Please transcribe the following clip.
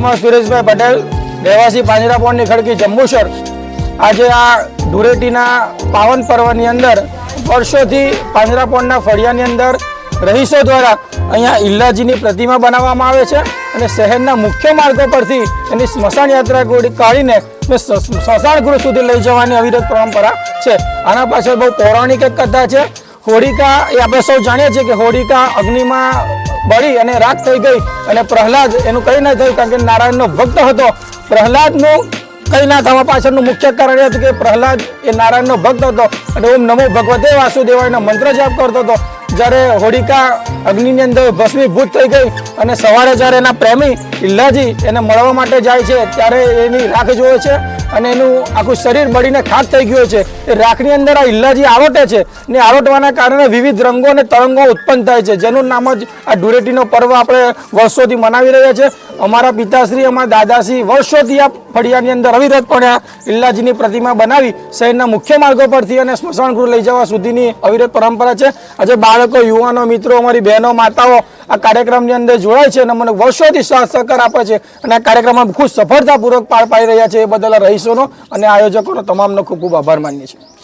મોહમ્મદ સુરેશભાઈ પટેલ, રહેવાસી પાંજરાપોળની ખડકી જંબુસર। આજે આ ધૂળેટીના પાવન પર્વની અંદર વર્ષોથી પાંજરાપોળના ફળિયાની અંદર રહીશો દ્વારા અહીંયા ઈલ્લાજીની પ્રતિમા બનાવવામાં આવે છે અને શહેરના મુખ્ય માર્ગો પરથી એની સ્મશાન યાત્રા કાઢીને સ્મશાન ગૃહ સુધી લઈ જવાની અવિરત પરંપરા છે। આના પાછળ બહુ પૌરાણિક એક કથા છે। હોળિકા એ આપણે સૌ જાણીએ છીએ કે હોળિકા અગ્નિમાં બળી અને રાખ થઈ ગઈ અને પ્રહલાદ એનું કંઈ ન થયું કારણ કે નારાયણનો ભક્ત હતો। પ્રહલાદનું કંઈ ના થવા પાછળનું મુખ્ય કારણ એ હતું કે પ્રહલાદ એ નારાયણનો ભક્ત હતો અને ઓમ નમો ભગવતે વાસુદેવાયનો મંત્ર જાપ કરતો હતો। જ્યારે હોળિકા અગ્નિની અંદર ભસ્મીભૂત થઈ ગઈ અને સવારે જ્યારે એના પ્રેમી ઈલ્લાજી એને મળવા માટે જાય છે ત્યારે એની રાખ જોવે છે અને એનું આખું શરીર બળીને ખાક થઈ ગયું છે। એ રાખની અંદર આ ઈલ્લાજી આરોટે છે ને આરોટવાના કારણે વિવિધ રંગો અને તરંગો ઉત્પન્ન થાય છે, જેનું નામ જ આ ધૂળેટીનો પર્વ આપણે વર્ષોથી મનાવી રહ્યા છે। અમારા પિતાશ્રી, અમારા દાદાશ્રી વર્ષોથી આ ફળિયાની અંદર અવિરતપણે આ ઈલ્લાજીની પ્રતિમા બનાવી શહેરના મુખ્ય માર્ગો પરથી અને સ્મશાન ગૃહ લઈ જવા સુધીની અવિરત પરંપરા છે। આજે બાળકો, યુવાનો, મિત્રો, અમારી બહેનો, માતાઓ આ કાર્યક્રમની અંદર જોડાય છે અને મને વર્ષોથી સાથ સહકાર આપે છે અને આ કાર્યક્રમમાં ખૂબ સફળતાપૂર્વક પાર પાડી રહ્યા છે। એ બદલ રહીશોનો અને આયોજકોનો તમામનો ખૂબ ખૂબ આભાર માનીએ છીએ।